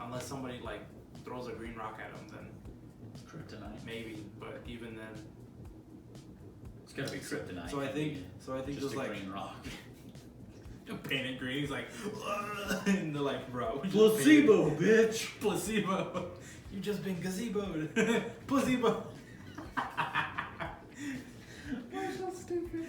Unless somebody like throws a green rock at them, then Kryptonite. maybe. But even then, It's gotta be kryptonite. So I think just there's a like green rock. painted green. He's like, and they're like, bro, Placebo, bitch. Placebo. You just been gazeboed. Placebo. Why so stupid?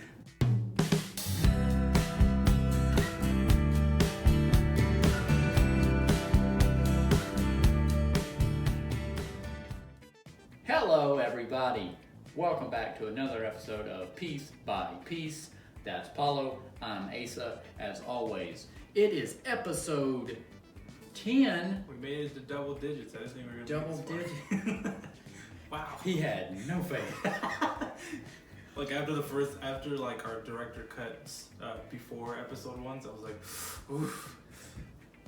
Hello, everybody. Welcome back to another episode of Piece by Piece. That's Paulo. I'm Asa. As always, it is episode 10. We made it to double digits. I didn't think we were gonna Double make it this far. Wow. He had no faith. Like after like our director cuts before episode 1, so I was like, oof.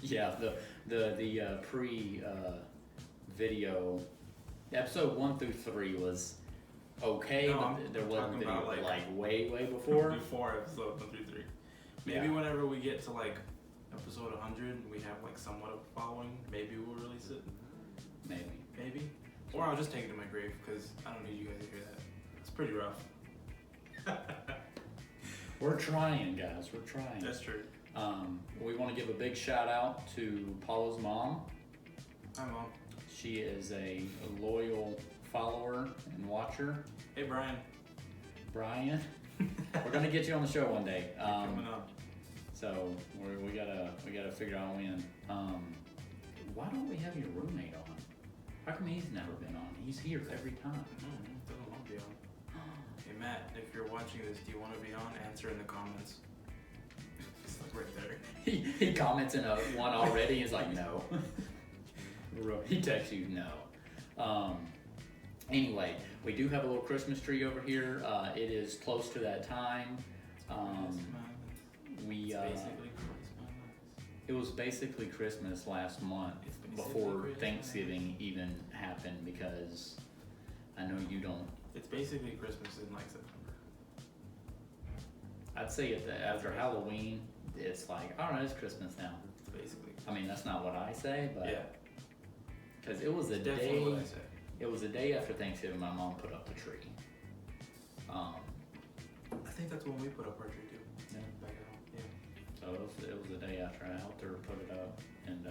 Yeah, the pre video episode 1 through 3 was okay, No, but there wasn't video about, like way before. Before episode 1 through 3. Maybe whenever we get to like episode 100 and we have like somewhat of a following, maybe we'll release it. Maybe. Or I'll just take it to my grave because I don't need you guys to hear that. It's pretty rough. We're trying, guys. We're trying. That's true. We want to give a big shout out to Paula's mom. Hi, Mom. She is a loyal follower and watcher. Hey, Brian. Brian, we're gonna get you on the show one day. Coming up. So we gotta figure out when. Why don't we have your roommate on? How come he's never been on? He's here every time. Doesn't want to be on. Hey, Matt, if you're watching this, do you want to be on? Answer in the comments. It's like right there. He comments in one already. He's like, no. He texts you no. Anyway, we do have a little Christmas tree over here. It is close to that time. It was basically Christmas last month before Thanksgiving even happened because I know you don't. It's basically Christmas in like September. I'd say after Halloween, it's like, all right, it's Christmas now. Basically. I mean, that's not what I say, but yeah. Because it was a Definitely day. what I say. It was a day after Thanksgiving. My mom put up the tree. I think that's when we put up our tree too. Yeah. Back at home. Yeah. So it was a day after I helped her put it up and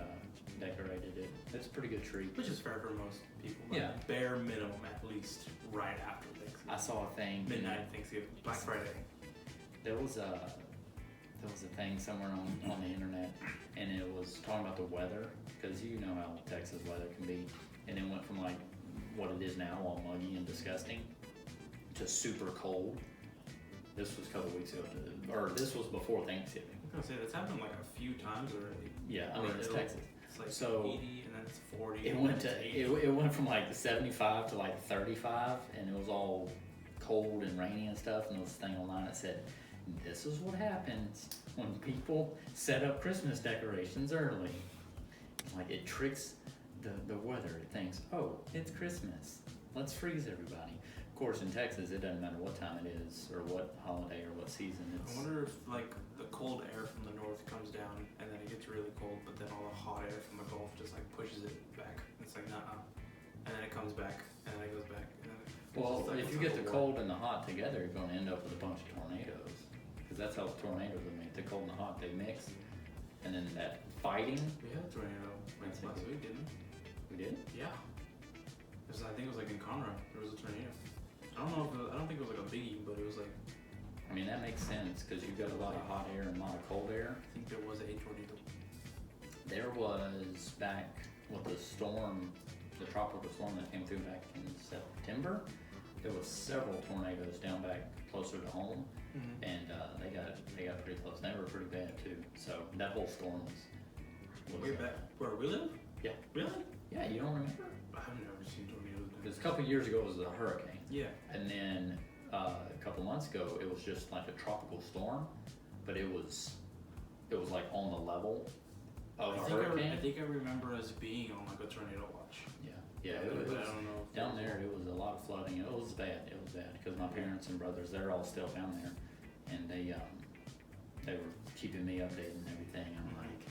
decorated it. It's a pretty good tree. Which is fair for most people. Yeah. Bare minimum, at least right after Thanksgiving. I saw a thing. Midnight Thanksgiving. Black Friday. There was a thing somewhere on the internet, and it was talking about the weather, because you know how Texas weather can be, and it went from like what it is now, all muggy and disgusting, to super cold. This was a couple weeks ago, or this was before Thanksgiving. I was gonna say that's happened like a few times already. Yeah, I mean it's Texas. It's like So 80 and then it's 40. It went from like 75 to like 35, and it was all cold and rainy and stuff. And there was a thing online that said, "This is what happens when people set up Christmas decorations early. Like it tricks the weather. It thinks, oh, it's Christmas. Let's freeze everybody." Of course, in Texas, it doesn't matter what time it is or what holiday or what season it's. I wonder if like the cold air from the north comes down and then it gets really cold, but then all the hot air from the Gulf just like pushes it back. It's like nah, and then it comes back and then it goes back. And then Well, like, if you get the cold and the hot together, you're going to end up with a bunch of tornadoes. Because that's how tornadoes are made. The cold and the hot, they mix. And then that fighting. We had a tornado like last week, didn't we? We did? Yeah. I think it was like in Conroe. There was a tornado. I don't think it was like a biggie, but it was like. I mean, that makes sense because you've got a lot of hot air and a lot of cold air. I think there was a tornado. There was back with the storm, the tropical storm that came through back in September. There was several tornadoes down back closer to home, and they got pretty close. They were pretty bad too. So that whole storm was way back where we live. Yeah. Really? Yeah, you don't remember? I've never seen tornadoes. Because a couple years ago it was a hurricane. Yeah. And then a couple months ago it was just like a tropical storm, but it was like on the level of a hurricane. I think I remember us being on like a tornado watch. Yeah, it was, I don't know. Down there it was a lot of flooding. It was bad because my parents and brothers, they're all still down there, and they were keeping me updated and everything. I'm like,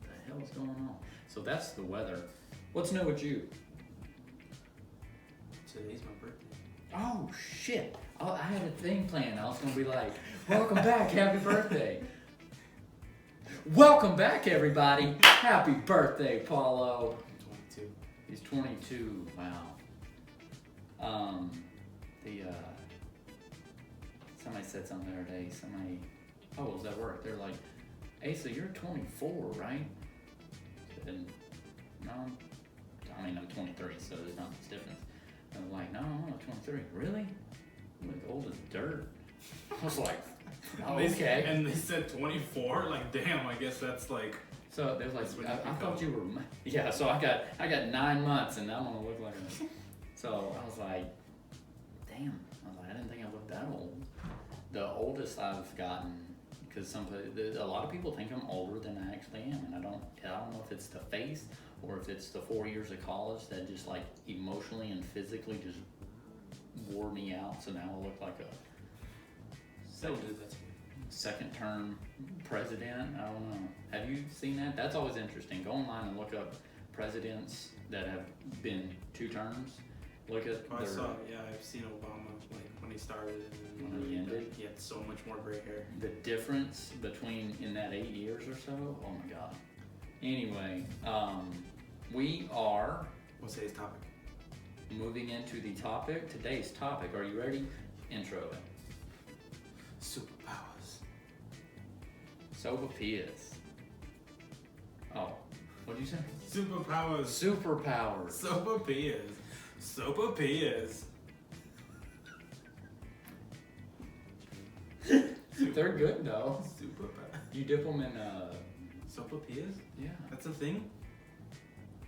what the hell is going on? So that's the weather. What's new with you? Today's my birthday. Oh shit! I had a thing planned. I was gonna be like, "Welcome back, happy birthday." Welcome back, everybody. Happy birthday, Paulo. 22. He's 22. Wow. Somebody said something the other day. It was at work. They're like, Asa, you're 24, right? And no, I mean, I'm 23, so there's not much difference. I'm like, no, I'm not 23. Really? You look old as dirt. I was like, oh, okay. And they said 24? Like, damn, I guess that's like... So they was like, I thought you were... Yeah, so I got 9 months, and I'm gonna look like a... So I was like, damn. I was like, I didn't think I looked that old. The oldest I've gotten, because a lot of people think I'm older than I actually am, and I don't know if it's the face or if it's the 4 years of college that just like emotionally and physically just wore me out. So now I look like a second term president. I don't know. Have you seen that? That's always interesting. Go online and look up presidents that have been 2 terms. Look at I saw, I've seen Obama, like, when he started and when he ended. He had so much more gray hair. The difference between, in that 8 years or so, oh my God. Anyway, we are... What's today's topic? Moving into the topic. Today's topic, are you ready? Intro it. Superpowers. Superpowers. Oh, what'd you say? Superpowers. Superpowers. Superpowers. Superpowers. They're good though. Superpowers. You dip them in Superpowers? Yeah. That's a thing?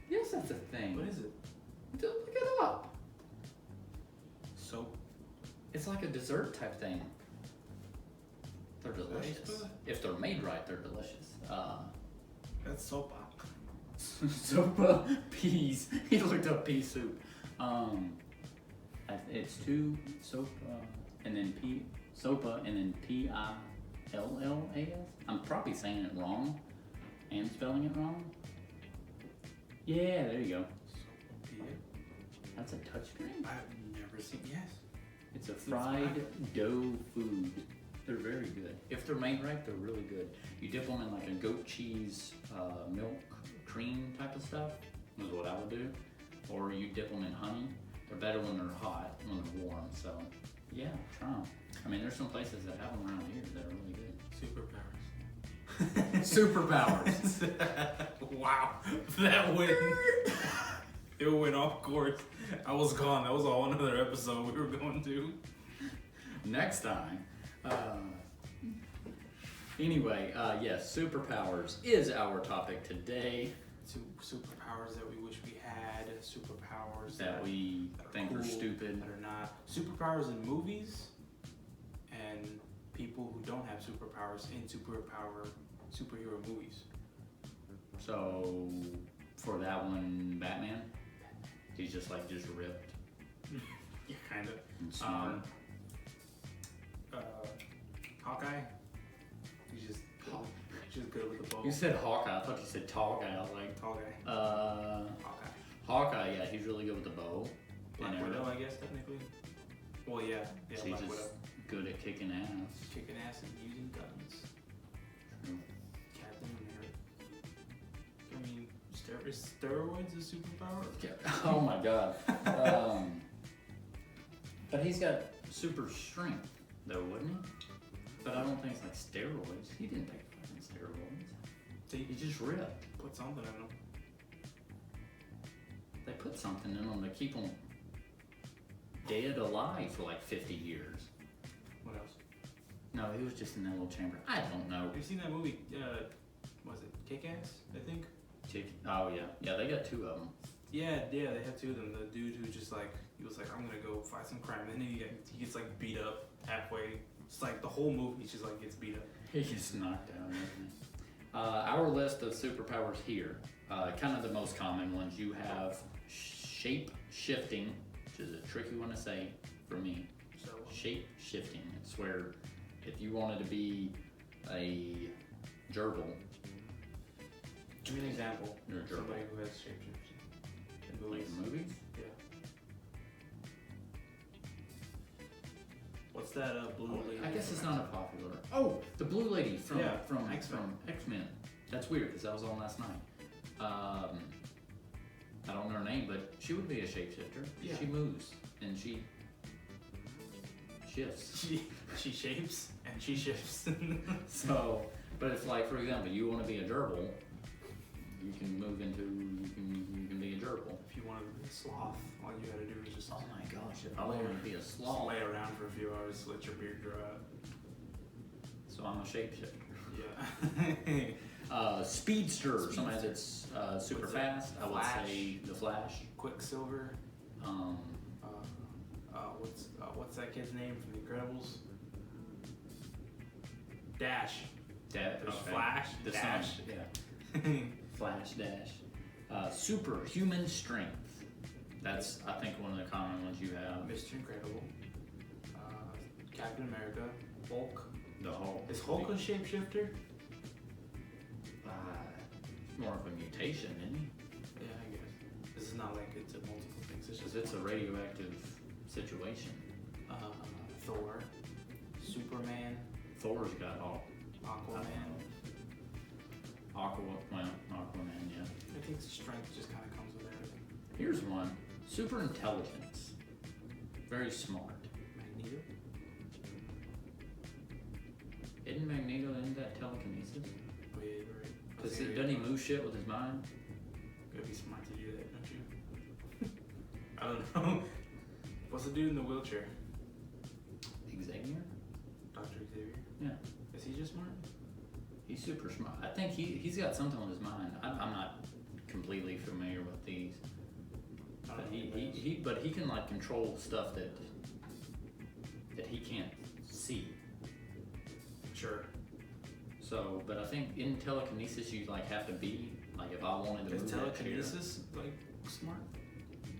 Yes, that's a thing. What is it? Look it up. Soap. It's like a dessert type thing. They're delicious. If they're made right, they're delicious. That's sopa. Sopa peas. He looked up pea soup. It's 2 sopa and then sopa and then Pillas. I'm probably saying it wrong and spelling it wrong. Yeah, there you go. That's a touchscreen? I've never seen. Yes. It's a fried dough food. They're very good. If they're made right, they're really good. You dip them in like a goat cheese milk cream type of stuff, is what I would do. Or you dip them in honey. They're better when they're hot, when they're warm. So yeah, try them. I mean, there's some places that have them around here that are really good. Superpowers. Wow, that went. It went off course. I was gone. That was a whole another episode we were going to. Next time. Anyway, yes, superpowers is our topic today. Superpowers that we wish we had. Superpowers that we think are stupid. That are not. Superpowers in movies. And people who don't have superpowers in superhero movies. So, for that one, Batman, he's just ripped. Yeah, kind of. Smart. Hawkeye. He's just good with the bow. You said Hawkeye. I thought you said tall guy. I was like, tall guy. Hawkeye. Yeah, he's really good with the bow. Black Widow, I guess technically. Well, yeah, she's Black just Widow. Good at kicking ass. Kicking ass and using guns. True. Captain America. I mean, steroids a superpower? Yeah. Oh my God. But he's got super strength, though, wouldn't he? But I don't think it's like steroids. He didn't take fucking steroids. He just ripped. Put something in him. They put something in them to keep them dead alive for like 50 years. What else? No, he was just in that little chamber. I don't know. Have you seen that movie? Was it Kick-Ass? I think. Oh yeah, they got 2 of them. Yeah, they had 2 of them. The dude who just like he was like, I'm gonna go fight some crime, and then he gets like beat up halfway. It's like the whole movie, he just like gets beat up. He gets knocked out. Our list of superpowers here, kind of the most common ones. You have shape shifting, which is a tricky one to say for me. So shape shifting. It's where if you wanted to be a gerbil, Give me an example. You're a gerbil. Somebody who has shapeshifting. In Like movies. in movies? Yeah. What's that blue lady? I guess it's not a popular. Oh, the blue lady from X-Men. That's weird because that was on last night. I don't know her name, but she would be a shapeshifter. Yeah. She moves and she shifts. She shapes and she shifts. So, but it's like, for example, you want to be a gerbil, you can move into, you can be a gerbil. If you wanted to be a sloth, all you gotta do is just Oh my gosh, if I wanted to be a sloth. lay around for a few hours, let your beard grow out. So I'm a shapeshifter. Yeah. Speedster, somebody that's super What's fast. it? I would Flash. say the Flash. Quicksilver. What's that kid's name from The Incredibles? Dash. There's Flash. The Dash. Sun, yeah. Flash, Dash. Superhuman strength. That's, I think, one of the common ones you have. Mr. Incredible. Captain America. Hulk. The Hulk. Is Hulk a shapeshifter? More of a mutation, isn't he? Yeah, I guess. This is not like it's a multiple things. It's just Because it's a radioactive situation. Thor. Superman. Thor's got all. Aquaman. Aquaman, yeah. I think strength just kind of comes with everything. Here's one. Super intelligence. Very smart. Magneto. Isn't Magneto in that telekinesis? Oh yeah, you're right. Doesn't he move shit with his mind? Gotta be smart to do that, don't you? I don't know. What's the dude in the wheelchair? Xavier? Dr. Xavier. Yeah. Is he just smart? He's super smart. I think he's got something on his mind. I'm not completely familiar with these. I But don't know but he can like control stuff that he can't see. Sure. So, but I think in telekinesis you like have to be like, if I wanted to move Is that chair. telekinesis like smart?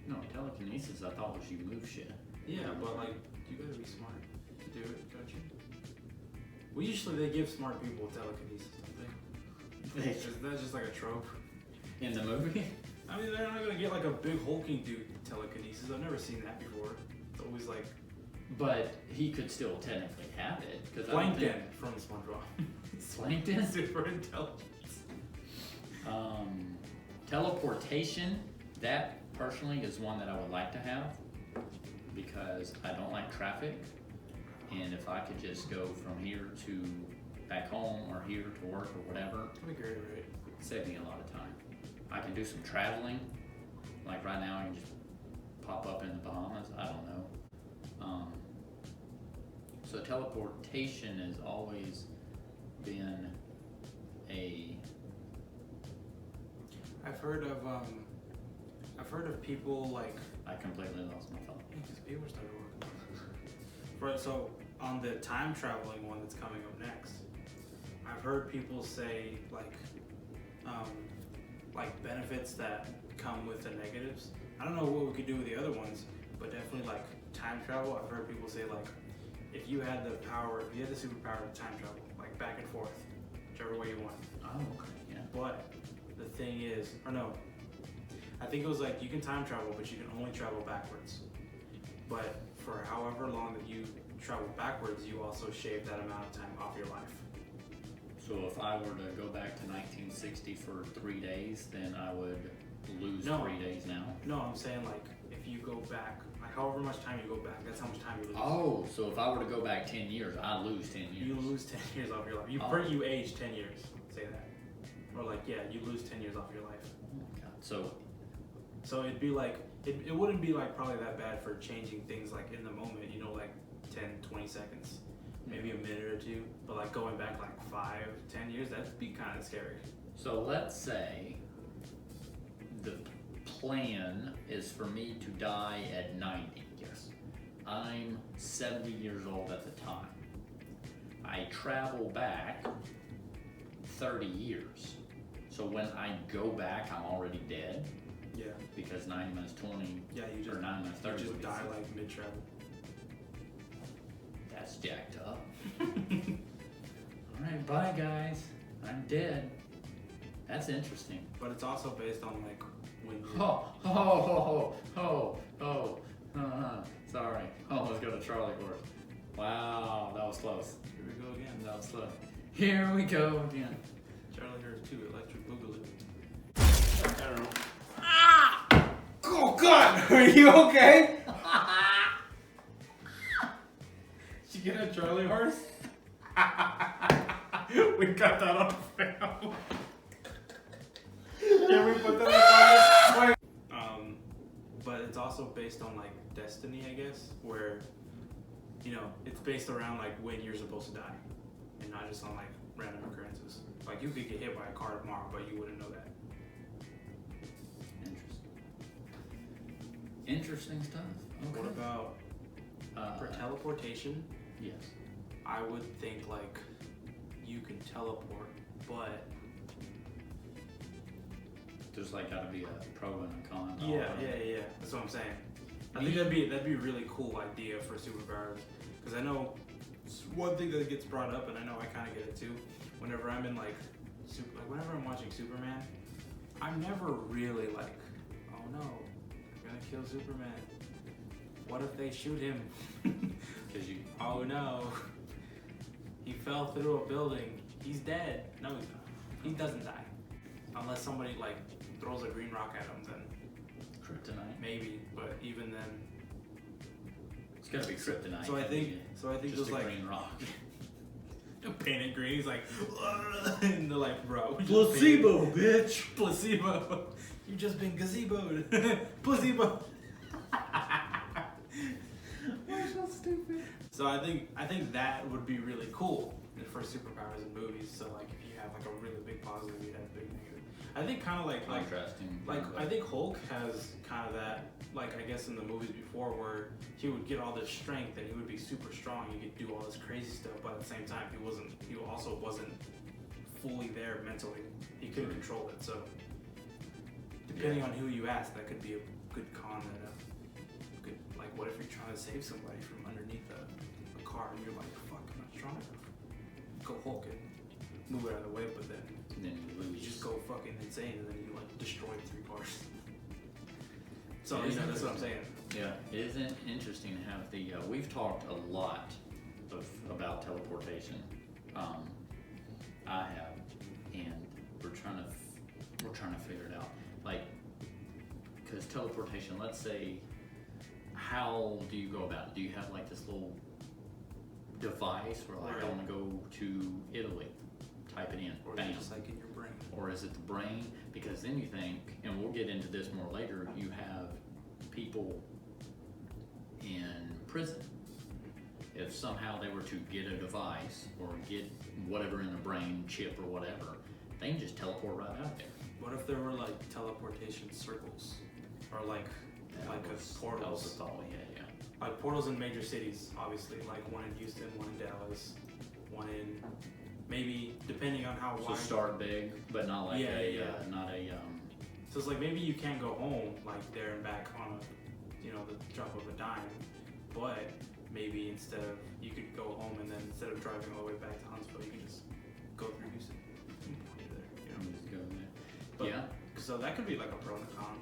No, telekinesis I thought was you move shit. Yeah, but like you gotta be smart to do it, don't you? Well, usually they give smart people telekinesis, don't they? Is that just like a trope? In the movie? I mean, they're not gonna get like a big hulking dude telekinesis. I've never seen that before. It's always like But he could still technically have it because Plankton from SpongeBob. Plankton? Super intelligence. Teleportation. That personally is one that I would like to have because I don't like traffic, and if I could just go from here to back home or here to work or whatever, That'd be great, right? it'd save me a lot of time. I can do some traveling, like right now I can just pop up in the Bahamas. I don't know. So teleportation has always been a. I've heard of people like. I completely lost my thought. Because people started working. Right, so on the time traveling one that's coming up next, I've heard people say like benefits that come with the negatives. I don't know what we could do with the other ones, but definitely like time travel. I've heard people say like, if you had the superpower to time travel, like back and forth, whichever way you want. Oh, okay, yeah. But the thing is, or no, I think it was like you can time travel, but you can only travel backwards. But for however long that you travel backwards, you also shave that amount of time off your life. So if I were to go back to 1960 for 3 days, then I would lose 3 days now? No, I'm saying like if you go back, like however much time you go back, that's how much time you lose. Oh, so if I were to go back 10 years, I lose 10 years. You lose 10 years off your life. You age 10 years, say that. Or like, yeah, you lose 10 years off your life. Oh my God. So it'd be like, it wouldn't be like probably that bad for changing things like in the moment, you know, like 10, 20 seconds, maybe a minute or two, but like going back like 5, 10 years, that'd be kind of scary. So let's say the plan is for me to die at 90. Yes. I'm 70 years old at the time. I travel back 30 years. So when I go back, I'm already dead. Yeah. Because 90 minus 20, Yeah, you just, or 9 minus 30 you would just be die 60. like mid-travel. That's jacked up. Alright, bye guys. I'm dead. That's interesting. But it's also based on like when you... Sorry. Almost got a Charlie horse. Wow, that was close. Here we go again. That was close. Here we go again. Charlie Horse 2, Electric Boogaloo. I don't know. Ah! Oh God! Are you okay? Did you get a Charlie Horse? We got that on film. Can we put that on the but it's also based on like destiny, I guess, where you know it's based around like when you're supposed to die, and not just on like random occurrences. Like you could get hit by a car tomorrow, but you wouldn't know that. Interesting stuff. Okay. What about for teleportation? Yes. I would think like you can teleport, but there's like gotta be a pro and a con. Yeah. That's what I'm saying. I think that'd be a really cool idea for superpowers, because I know one thing that gets brought up, and I know I kind of get it too. Whenever I'm in like whenever I'm watching Superman, I'm never really like, oh no, they're gonna kill Superman. What if they shoot him? Oh no, he fell through a building. He's dead. No, he's not. He doesn't die. Unless somebody like throws a green rock at him, then kryptonite. Maybe, but even then, it's gotta be kryptonite. So I think just there's like green rock. Painted green. He's like, and they're like, bro, placebo, bitch. Placebo. You've just been gazeboed. Placebo. You're so stupid. So I think that would be really cool for superpowers in movies. So like if you have like a really big positive, you have a big negative. I think kind of like contrasting. Like I think Hulk has kind of that. Like I guess in the movies before, where he would get all this strength and he would be super strong. He could do all this crazy stuff, but at the same time, he also wasn't fully there mentally. He couldn't control it. So depending on who you ask, that could be a good con and a good, like, what if you're trying to save somebody from underneath a car and you're like, fuck, I'm not strong enough. Go Hulk and move it out of the way, but then you just go fucking insane and then you like destroy 3 cars. So that's what I'm saying. Yeah, isn't it interesting to have the we've talked a lot about teleportation. I have, and we're trying to figure it out. Like, because teleportation, let's say, how do you go about it? Do you have like this little device where like, I want to go to Italy, type it in, or bam. Just like in your brain. Or is it the brain? Because then you think, and we'll get into this more later, you have people in prison. If somehow they were to get a device or get whatever in the brain, chip or whatever, they can just teleport right out there. What if there were like teleportation circles? Or like portals? That was a thought we had, yeah. Like portals in major cities, obviously. Like one in Houston, one in Dallas, one in maybe, depending on how wide. So start big, but not like So it's like maybe you can't go home like there and back on the drop of a dime, but maybe instead of, you could go home and then instead of driving all the way back to Huntsville, you can just go through Houston. Just go there. But, yeah. So that could be like a pro and a con,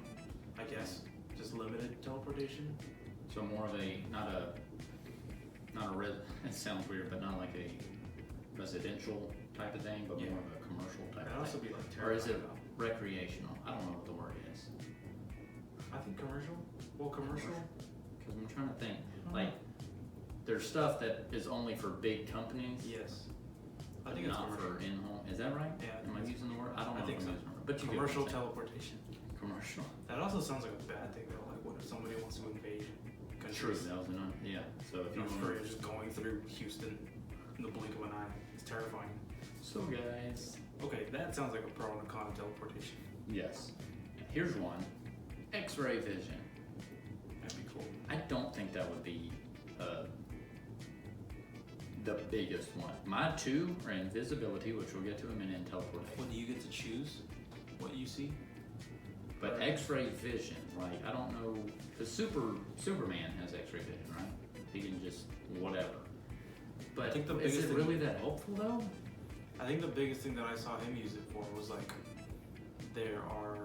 I guess. Just limited teleportation. So more of a, not a it sounds weird, but not like a residential type of thing, but more of a commercial type That'd of thing. also be like Or is it terrifying, recreational? I don't know what the word is. I think commercial. Well, commercial. Because I'm trying to think. Like, there's stuff that is only for big companies. Yes. I But think it's not commercial. for in-home. Is that right? Yeah. Am I using the word? I don't know. I think if so. I'm using the word. But you get Commercial what I'm saying. teleportation. Commercial. That also sounds like a bad thing though. Like, what if somebody wants to invade True. countries? That was yeah. So if you North want Korea just going through Houston in the blink of an eye, it's terrifying. So guys. Okay, that sounds like a pro and a con of teleportation. Yes. Here's one. X-ray vision. That'd be cool. I don't think that would be the biggest one. My two are invisibility, which we'll get to in a minute, and teleportation. Well, do you get to choose what you see? But X-ray vision, like, I don't know, because Superman has X-ray vision, right? He can just whatever. But I think the is biggest it really that helpful though? I think the biggest thing that I saw him use it for was like there are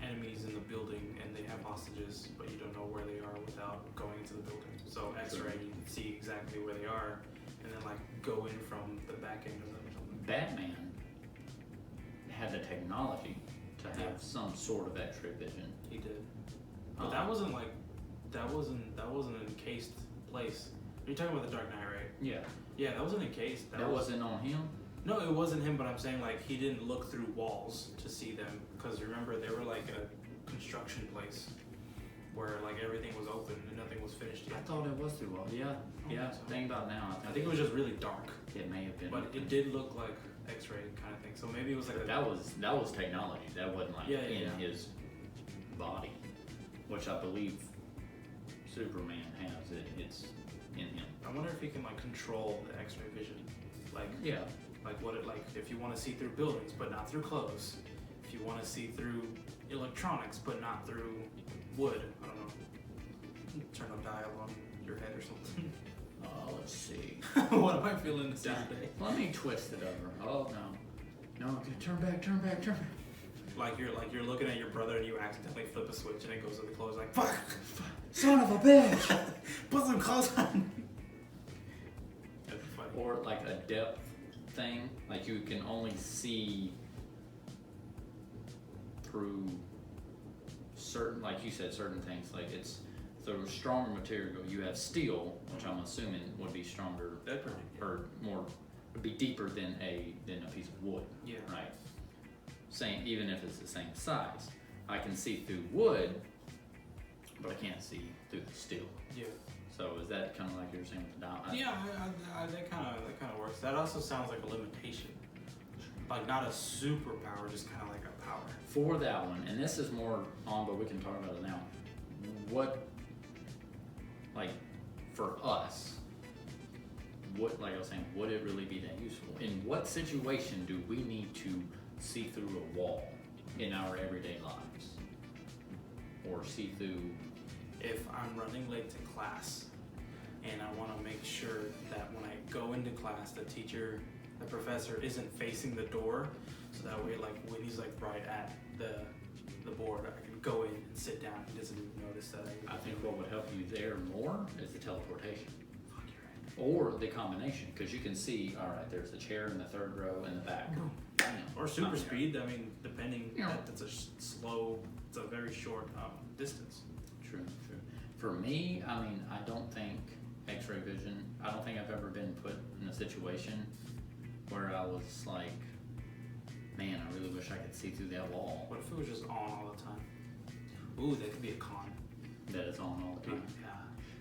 enemies in the building and they have hostages, but you don't know where they are without going into the building. So X-ray, you can see exactly where they are, and then like go in from the back end of them or something. Batman had the technology to have some sort of X-ray vision. He did, but that wasn't an encased place. You're talking about the Dark Knight, right? Yeah. Yeah, that wasn't encased. That wasn't on him? No, it wasn't him, but I'm saying like he didn't look through walls to see them, because remember they were like a construction place where like everything was open and nothing was finished yet. I thought it was through walls. Yeah, yeah. So. Think about it now. I think it was just really dark. It may have been. But it did look like X-ray kind of thing. So maybe it was like that was technology. That wasn't like in his body, which I believe Superman has. It's in him. I wonder if he can like control the X-ray vision, like like what it like if you want to see through buildings but not through clothes, if you want to see through electronics but not through wood. I don't know. Turn a dial on your head or something. Let's see. What am I feeling today? Let me twist it over. Oh no, okay, turn back. Like you're looking at your brother and you accidentally flip a switch and it goes to the clothes like fuck, son of a bitch. Put some clothes on. That'd be funny. Or like a depth thing, like you can only see through certain, like you said, certain things. Like it's the stronger material. You have steel, which I'm assuming would be stronger or more, would be deeper than a piece of wood. Yeah. Right. Same, even if it's the same size. I can see through wood, but I can't see through the steel. Yeah. So is that kind of like you were saying with the dial? Yeah, that kind of works. That also sounds like a limitation, like not a superpower, just kind of like a power. For that one, and this is more on, but we can talk about it now. What, like, for us, what, like I was saying, would it really be that useful? In what situation do we need to see through a wall in our everyday lives, or see through? If I'm running late to class and I want to make sure that when I go into class, the professor isn't facing the door, so that way like when he's like right at the board, I can go in and sit down. He doesn't even notice that I think what would help you there more is the teleportation. Fuck, you're right. Or the combination, because you can see, all right, there's the chair in the third row in the back. Or super speed, I mean, depending, Yeah. that's it's a very short distance. True. For me, I mean, I don't think X-ray vision, I don't think I've ever been put in a situation where I was like, man, I really wish I could see through that wall. What if it was just on all the time? Ooh, that could be a con. That it's on all the time. Yeah.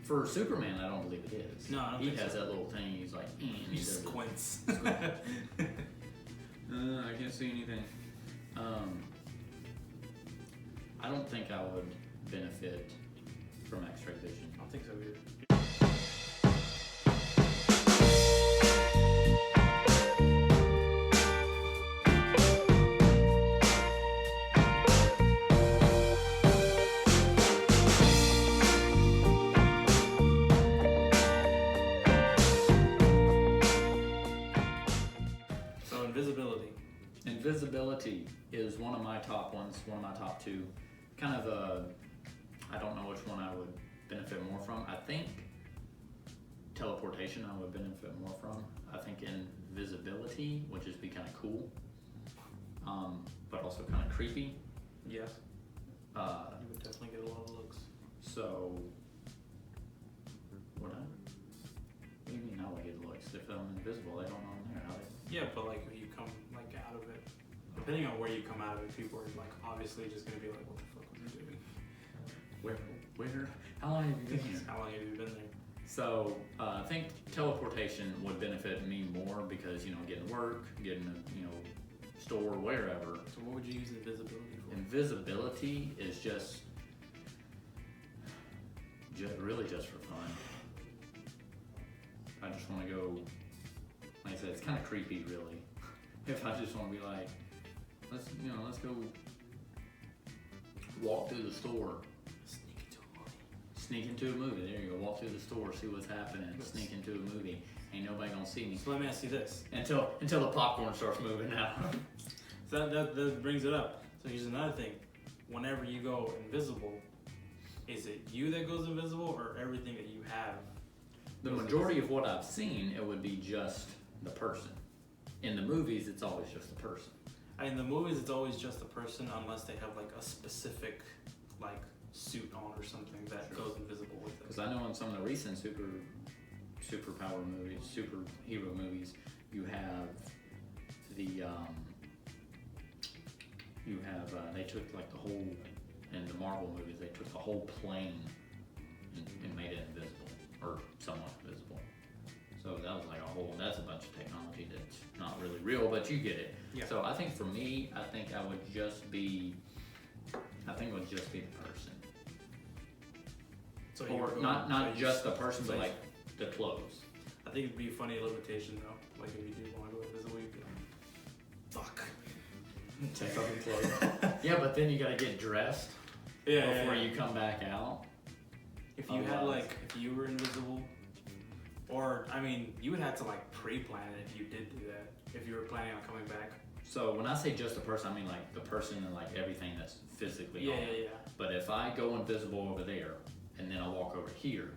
For Superman, I don't believe it is. No, I don't He think has so. that little thing, he's like, He squints. I can't see anything. I don't think I would benefit from X-ray vision. I don't think so either. So invisibility is one of my top ones, one of my top two. Kind of I don't know which one I would benefit more from. I think teleportation I would benefit more from. I think invisibility would just be kind of cool, but also kind of creepy. yes, you would definitely get a lot of looks. So, what do you mean I would get looks? If I'm invisible, they don't know I'm there. How they? Yeah, but like when you come like out of it, depending on where you come out of it, people are like obviously just gonna be like, what the fuck was he doing? Where? How long have you been here? How long have you been there? So I think teleportation would benefit me more because, you know, getting work, getting a, you know, store, wherever. So what would you use invisibility for? Invisibility is just really just for fun. I just want to go, like I said, it's kind of creepy really. If I just want to be like, let's go walk through the store. Sneak into a movie. There you go. Walk through the store, see what's happening. Sneak into a movie. Ain't nobody gonna see me. So let me ask you this. Until the popcorn starts moving out. So that brings it up. So So here's another thing. Whenever you go invisible, is it you that goes invisible or everything that you have? The majority of what I've seen, it would be just the person. In the movies, it's always just the person. In the movies, it's always just the person unless they have like a specific like suit on or something that goes invisible with it. Because I know in some of the recent superpower movies, superhero movies, you have they took like the whole, in the Marvel movies, they took the whole plane and made it invisible, or somewhat invisible. So that was like that's a bunch of technology that's not really real, but you get it. Yeah. So I think for me, I think it would just be the person. So Or not just the person, but like the clothes. I think it'd be a funny limitation though. Like if you do want to go invisible, you'd be like, fuck. Take off your clothes. Yeah, but then you gotta get dressed before you come back out. If you had if you were invisible, or I mean, you would have to like pre-plan it if you did do that. If you were planning on coming back. So when I say just the person, I mean like the person and like everything that's physically on. Yeah. But if I go invisible over there and then I walk over here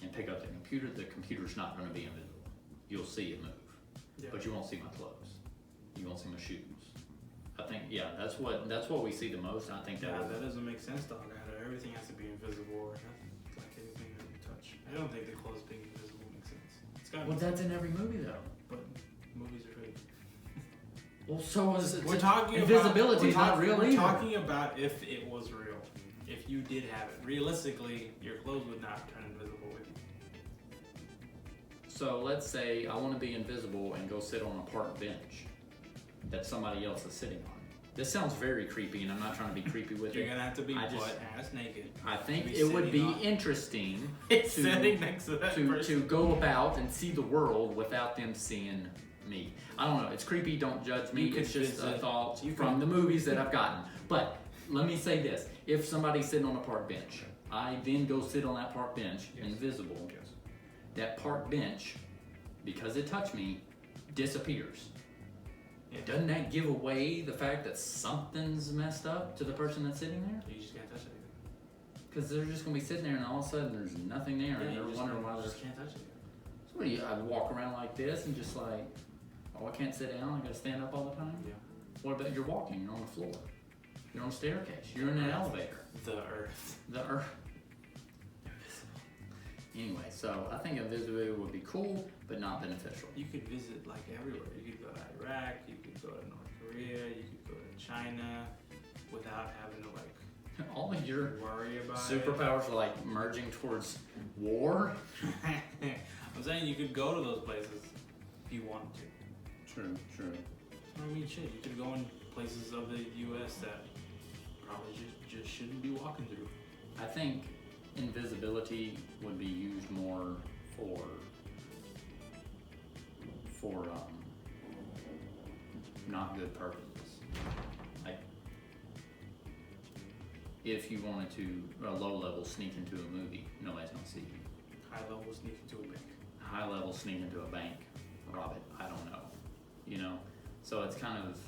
and pick up the computer's not going to be invisible. You'll see it move, but you won't see my clothes. You won't see my shoes. I think that's what we see the most. I think that doesn't make sense, dog. Everything has to be invisible, or like anything that you touch. I don't think the clothes being invisible makes sense. It's gotta well, that's in every movie though. But movies are fake. Well, so is we're talking invisibility is not real. We're talking about if it was real. If you did have it, realistically, your clothes would not turn invisible with you. So let's say I want to be invisible and go sit on a park bench that somebody else is sitting on. This sounds very creepy, and I'm not trying to be creepy with You're it. gonna have to be butt-ass naked. I think it would be interesting sitting next to that person. To go about and see the world without them seeing me. I don't know. It's creepy. Don't judge me. It's just a thought from the movies that I've gotten. But let me say this: if somebody's sitting on a park bench, I then go sit on that park bench, invisible. Yes. That park bench, because it touched me, disappears. Yeah. Doesn't that give away the fact that something's messed up to the person that's sitting there? You just can't touch anything. Because they're just gonna be sitting there, and all of a sudden there's nothing there, and they're wondering why. You just can't touch it. So what do you? I walk around like this and just like, oh, I can't sit down. I gotta stand up all the time. Yeah. What about you're walking? You're on the floor. You're on a staircase. You're in an elevator. The Earth. The Earth. Anyway, so I think invisibility would be cool, but not beneficial. You could visit like everywhere. You could go to Iraq. You could go to North Korea. You could go to China, without having to like all of your worry about superpowers are like merging towards war. I'm saying you could go to those places if you wanted to. True. I mean, shit, you could go in places of the U.S. that probably just shouldn't be walking through. I think invisibility would be used more for not good purposes. Like if you wanted to a low level sneak into a movie, nobody's gonna see you. High level sneak into a bank. High level sneak into a bank, rob it. I don't know. You know, so it's kind of,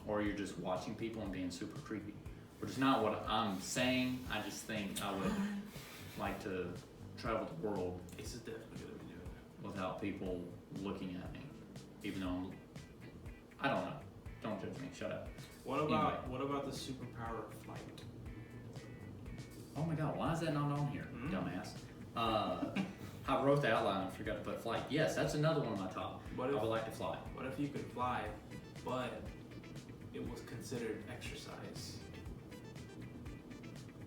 or you're just watching people and being super creepy, which is not what I'm saying. I just think I would like to travel the world. This is definitely gonna be doing it without people looking at me, even though I don't know. Don't judge me. Shut up. What about the superpower of flight? Oh my God! Why is that not on here, dumbass? I wrote the outline and forgot to put flight. Yes, that's another one of my top. I would like to fly. What if you could fly, but it was considered exercise?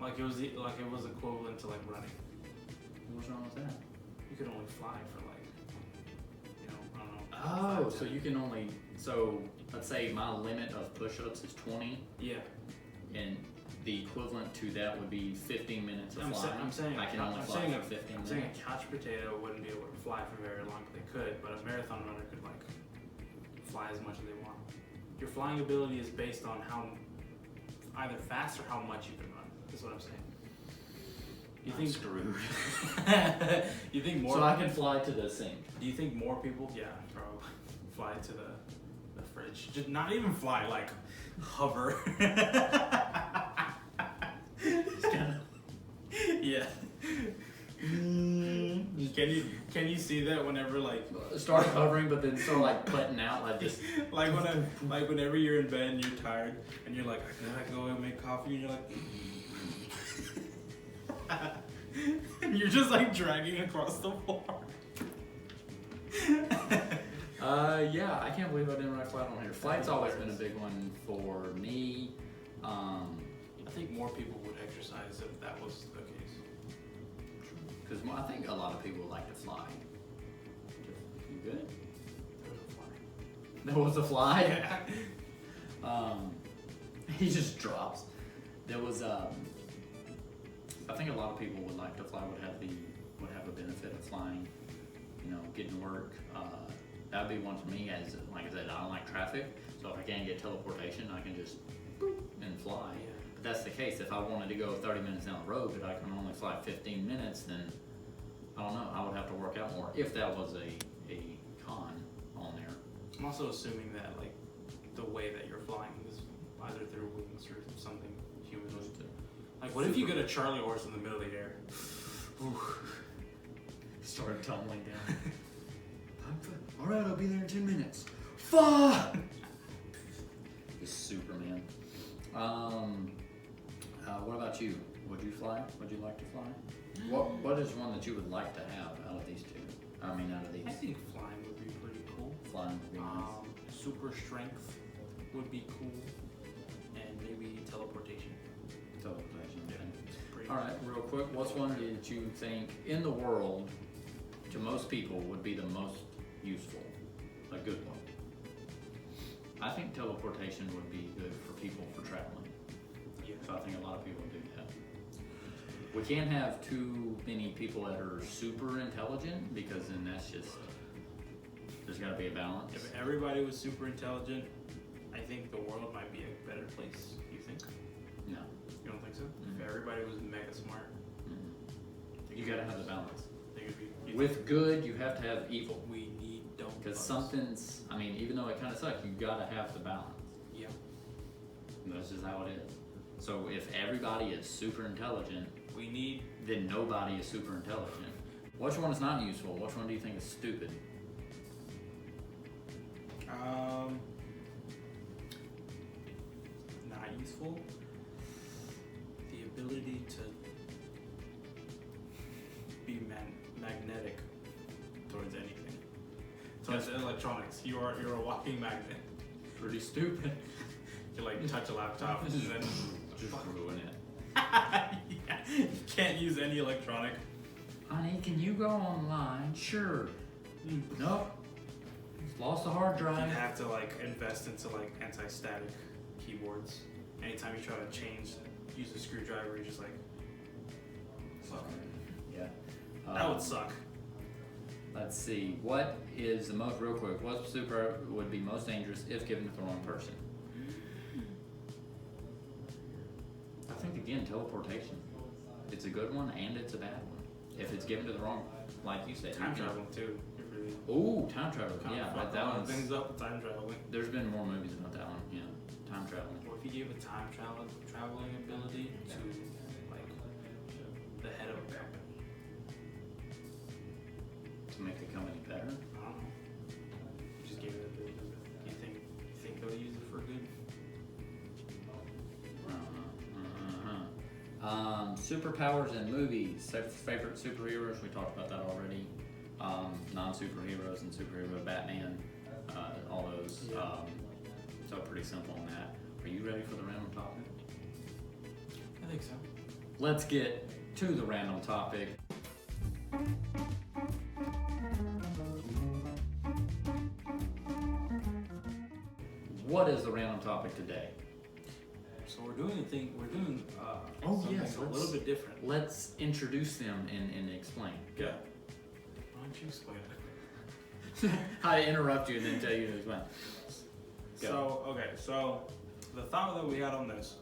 Like it was equivalent to like running. What's wrong with that? You could only fly for I don't know. Oh, so you can only let's say my limit of push-ups is 20. Yeah. And the equivalent to that would be 15 minutes of flying. I'm saying I can only fly for 15 minutes. I'm saying a couch potato wouldn't be able to fly for very long, but they could. But a marathon runner could like fly as much as they want. Your flying ability is based on how either fast or how much you can run. Is what I'm saying. You think screwed? You think more? So I can fly to the sink. Do you think more people? Yeah, probably fly to the fridge. Just not even fly, like hover. Just kind of. Yeah. Can you see that whenever like Start hovering, but then sort of like putting out like this. like whenever you're in bed and you're tired and you're like, I gotta go and make coffee, and you're like and you're just like dragging across the floor. Yeah, I can't believe I didn't write flight on here. Flight's always been a big one for me. I think more people would exercise if that was the case. Because I think a lot of people like to fly. You good? There was a fly? Yeah. He just drops. There was I think a lot of people would like to fly, would have a benefit of flying, you know, getting to work. That would be one for me, as like I said, I don't like traffic, so if I can't get teleportation, I can just boop and fly. Yeah. But that's the case. If I wanted to go 30 minutes down the road, but I can only fly 15 minutes, then I don't know, I would have to work out more if that was a con on there. I'm also assuming that like the way that you're flying is either through wings or something humanoid. Like what if you get a Charlie horse in the middle of the air? Started tumbling down. Alright, I'll be there in 10 minutes. Fuck! This Superman. What about you? Would you fly? Would you like to fly? What is one that you would like to have out of these two? I think flying would be pretty cool. Flying would be nice. Super strength would be cool, and maybe teleportation. Teleportation. Pretty Alright, real quick, what's one that you think in the world, to most people, would be the most useful? A good one. I think teleportation would be good for people for traveling. Yeah. So I think a lot of people do that. We can't have too many people that are super intelligent, because then that's just, there's got to be a balance. If everybody was super intelligent, I think the world might be a better place. You think? No. You don't think so? Mm-hmm. If everybody was mega smart, You got to have the balance. I think it'd be. With good, you have to have evil. We need dumb. Because something's, I mean, even though it kind of sucks, you got to have the balance. Yeah. And that's just how it is. So if everybody is super intelligent, then nobody is super intelligent. Which one is not useful? Which one do you think is stupid? Not useful. The ability to be magnetic towards anything. Towards electronics. You're a walking magnet. Pretty stupid. You like touch a laptop and then just ruin it. Yeah. You can't use any electronic. Honey, can you go online? Sure. Nope. Lost the hard drive. You have to like invest into like anti-static keyboards. Anytime you try to use a screwdriver, you're just like, fuck. Yeah. That would suck. Let's see. What is the most, real quick, what super would be most dangerous if given to the wrong person? I think again, teleportation. It's a good one and it's a bad one. If it's given to the wrong, like you said. Time travel too. Ooh, time travel. Yeah, that one's. Things up with time traveling. There's been more movies about that one. Yeah, time traveling. What if you gave a time traveling ability to like the head of a company? To make the company better? I don't know. You just gave it an ability. You think they'll use it for good? Superpowers in movies. Favorite superheroes? We talked about that already. Non-superheroes and superhero, Batman, all those. Yeah. So pretty simple on that. Are you ready for the random topic? I think so. Let's get to the random topic. What is the random topic today? So we're doing something a little bit different. Let's introduce them and explain. Yeah. Why don't you explain it? I interrupt you and then tell you to explain. So the thought that we had on this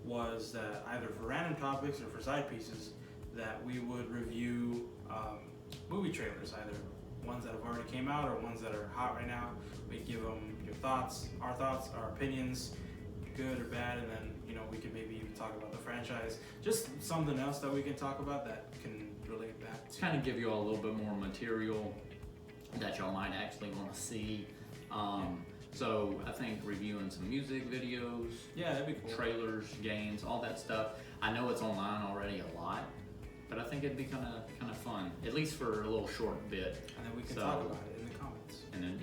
was that either for random topics or for side pieces, that we would review movie trailers, either ones that have already came out or ones that are hot right now. We'd give them your thoughts, our opinions, good or bad, and then we can maybe even talk about the franchise. Just something else that we can talk about that can relate back to. Kind of give you all a little bit more material that y'all might actually want to see. So I think reviewing some music videos, that'd be cool. Trailers, games, all that stuff. I know it's online already a lot, but I think it'd be kind of fun, at least for a little short bit. And then we can talk about it in the comments. And then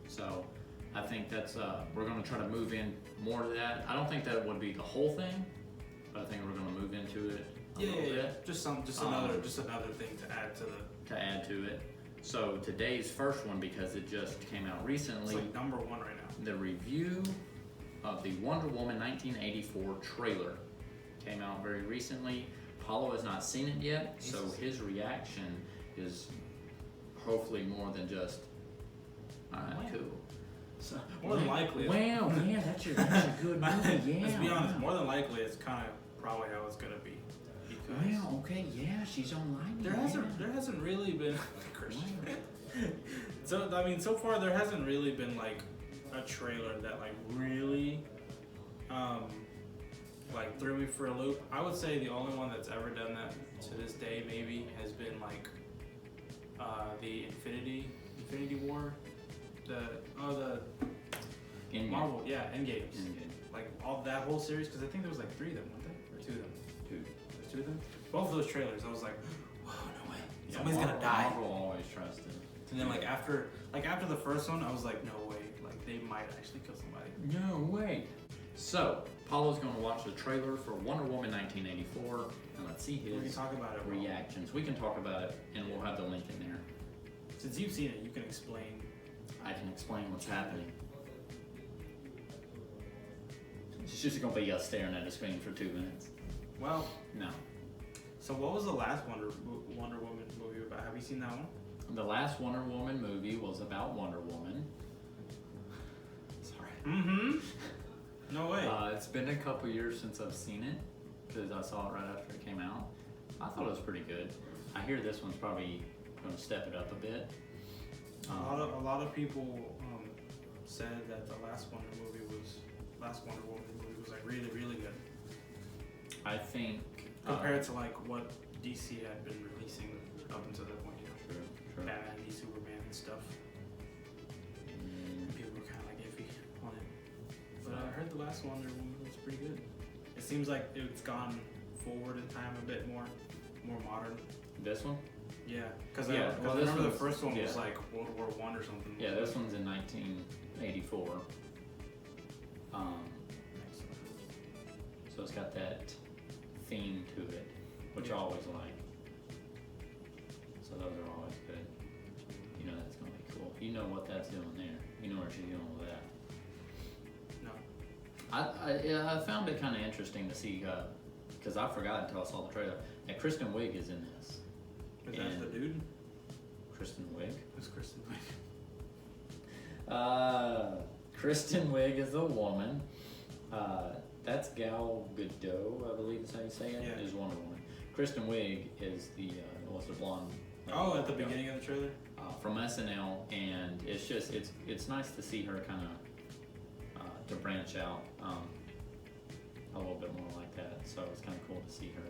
so I think that's we're gonna try to move in more to that. I don't think that would be the whole thing, but I think we're gonna move into it a little bit. Just another thing to add to it. So today's first one, because it just came out recently. It's like number 1 right now. The review of the Wonder Woman 1984 trailer came out very recently. Paulo has not seen it yet, so his reaction is hopefully more than just, alright, cool. So, more than likely. Wow, yeah, that's a good movie, yeah. Let's be honest, more than likely it's kind of probably how it's going to be. Wow, okay, yeah, she's online. There hasn't really been so far there hasn't really been like a trailer that like really like threw me for a loop. I would say the only one that's ever done that to this day maybe has been like the Infinity War, the Endgame. Marvel, Endgame. Like all that whole series, because I think there was like 3 of them, weren't there? Or 2 of them? There's 2 of them? Both of those trailers, I was like, whoa, no way. Somebody's gonna die. Marvel always tries to. And then after the first one, I was like, no way. Like they might actually kill somebody. No way. So Paulo's gonna watch the trailer for Wonder Woman 1984, and let's see his we can talk about it, reactions. We can talk about it, and we'll have the link in there. Since you've seen it, you can explain. I can explain what's happening. It's just gonna be us staring at a screen for 2 minutes. Well, no. So what was the last Wonder Woman movie about? Have you seen that one? The last Wonder Woman movie was about Wonder Woman. Sorry. Mm-hmm. No way. It's been a couple years since I've seen it, because I saw it right after it came out. I thought it was pretty good. I hear this one's probably going to step it up a bit. A lot of people said that the last Wonder Woman movie was like really, really good. I think compared to like what DC had been releasing up until that point, True. Batman v Superman and stuff. People were kind of like iffy on it, but I heard the last Wonder Woman was pretty good. It seems like it's gone forward in time a bit more modern. This one? Yeah, because I remember the first one was like World War I or something. Yeah, this one's in 1984. So it's got that theme to it, which I always like. So those are always good. You know that's gonna be cool. You know what that's doing there. You know where she's going with that. No. I found it kind of interesting to see, because I forgot until I saw the trailer, that Kristen Wiig is in this. Is that the dude? Kristen Wiig? Who's Kristen Wiig? Kristen Wiig is a woman. That's Gal Gadot, I believe is how you say it. Yeah. Is Wonder Woman. Kristen Wiig is the blonde. At the beginning of the trailer. From SNL, and it's nice to see her kind of to branch out a little bit more like that. So it's kind of cool to see her.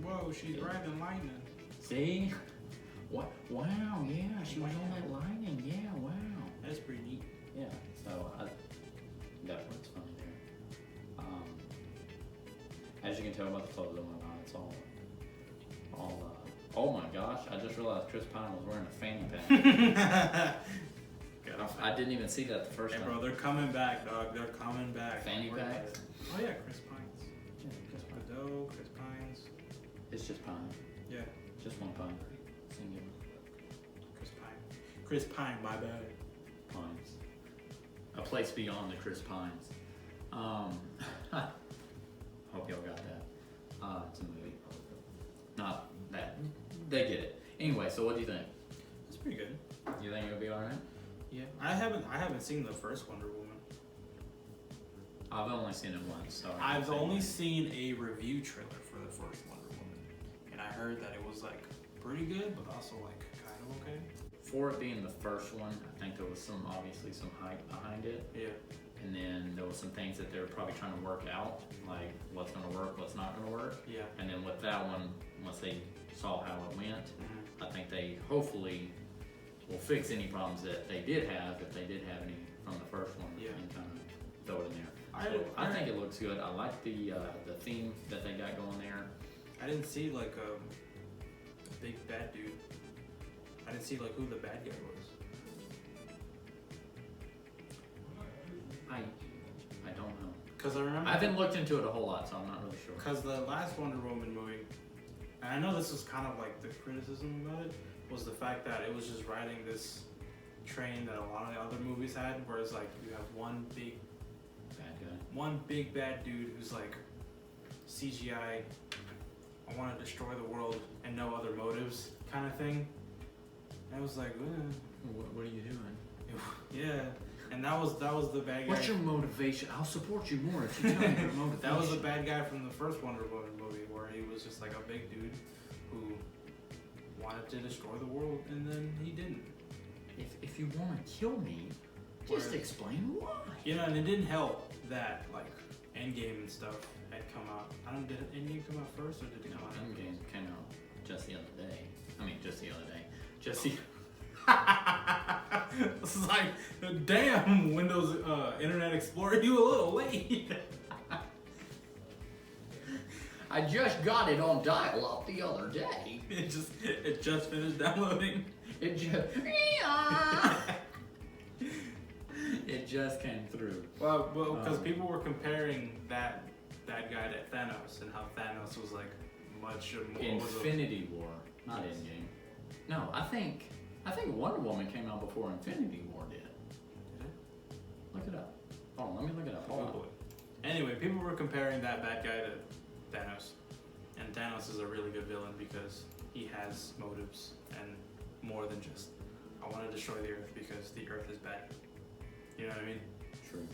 Whoa, she's riding lightning. See? What? Wow, yeah, she was on that lightning. Yeah, wow. That's pretty neat. Yeah, so definitely it's funny there. As you can tell about the clothes on my mind, it's all oh my gosh, I just realized Chris Pine was wearing a fanny pack. I didn't even see that the first time. Bro, they're coming back, dog. They're coming back. Fanny packs? Oh yeah, Chris Pines. Yeah, Chris Pines. Chris Pines. It's just Pine. Yeah. Just one Pine. Singular. Chris Pine. Chris Pine, my bad. Pines. A place beyond the Chris Pines. Hope y'all got that. It's a movie. Not that. They get it. Anyway, so what do you think? It's pretty good. You think it'll be alright? Yeah. I haven't seen the first Wonder Woman. I've only seen it once, so I've only seen a review trailer for the first Wonder Woman. And I heard that it was like pretty good, but also like kind of okay. for it being the first one, I think there was obviously some hype behind it. Yeah. And then there was some things that they were probably trying to work out, like what's gonna work, what's not gonna work. Yeah. And then with that one, once they saw how it went, Mm-hmm. I think they hopefully will fix any problems that they did have, if they did have any from the first one, Yeah. and kind of throw it in there. So I think it looks good. I like the theme that they got going there. I didn't see like a big bad dude. I didn't see like who the bad guy was. I don't know. Cause I remember I haven't looked into it a whole lot, so I'm not really sure. Cause the last Wonder Woman movie, and I know this was kind of like the criticism about it, was the fact that it was just riding this train that a lot of the other movies had, whereas like you have one big bad dude who's like CGI, I want to destroy the world and no other motives kind of thing. And I was like, What are you doing? yeah. And that was the bad guy. What's your motivation? I'll support you more if you tell me your motivation. That was the bad guy from the first Wonder Woman movie, where he was just like a big dude who wanted to destroy the world, and then he didn't. If you want to kill me, just explain why. You know, and it didn't help that like Endgame and stuff had come out. I don't. Did Endgame come out first, or did it come out? Endgame came out just the other day. I mean, just the other day. Just the. This is like, damn, Windows Internet Explorer, you a little late. I just got it on dial-up the other day. It just finished downloading. It just came through. Well, because people were comparing that guy to Thanos, and how Thanos was like much more. Infinity War, not Endgame. No, I think Wonder Woman came out before Infinity War did. Did it? Look it up. Hold on, let me look it up. Hold on. Anyway, people were comparing that bad guy to Thanos, and Thanos is a really good villain because he has motives and more than just I want to destroy the Earth because the Earth is bad. You know what I mean? True.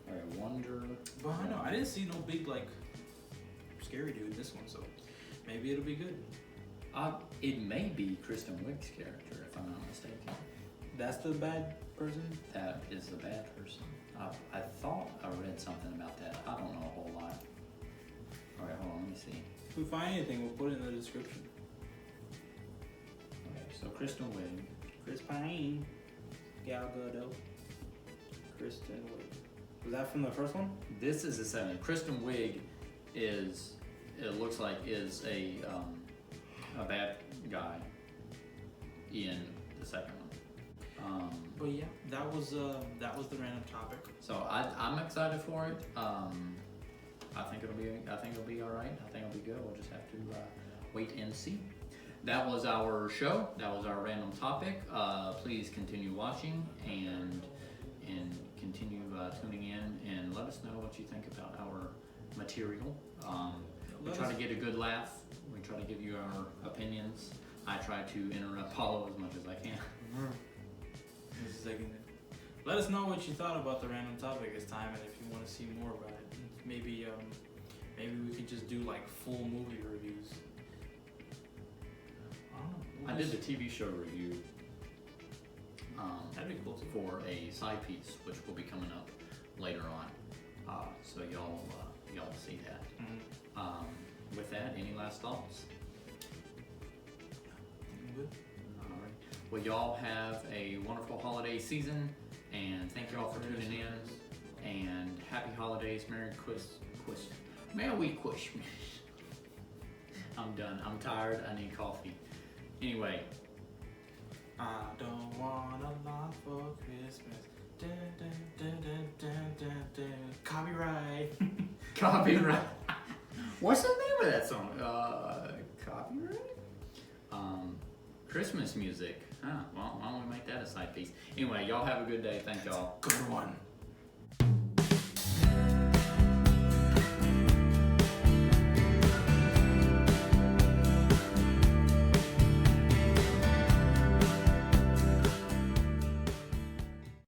All right, Wonder. But I know I didn't see no big like scary dude in this one, so maybe it'll be good. It may be Kristen Wiig's character, if I'm not mistaken. That's the bad person? That is the bad person. I thought I read something about that. I don't know a whole lot. All right, hold on, let me see. If we find anything, we'll put it in the description. Okay, so Kristen Wiig. Chris Pine. Gal Gadot. Kristen Wiig. Was that from the first one? This is the second. Kristen Wiig is, it looks like, is a bad guy in the second one. But yeah, that was the random topic. So I'm excited for it. I think it'll be all right. I think it'll be good. We'll just have to wait and see. That was our show. That was our random topic. Please continue watching and continue tuning in and let us know what you think about our material. We try to get a good laugh. We try to give you our opinions. I try to interrupt Paulo as much as I can. Let us know what you thought about the random topic this time, and if you want to see more about it. Maybe we could just do like full movie reviews. I did the TV show review that'd be cool too. For a side piece, which will be coming up later on. So y'all see that. Mm-hmm. With that, any last thoughts? Good. All right. Well, y'all have a wonderful holiday season, and thank y'all for tuning in. And happy holidays, Merry Christmas. I'm done. I'm tired. I need coffee. Anyway. I don't want a lot for Christmas. Dun, dun, dun, dun, dun, dun, dun. Copyright. Copyright. What's the name of that song? Copyright? Christmas music. Huh. Well, why don't we make that a side piece? Anyway, y'all have a good day. Thank y'all. Good one.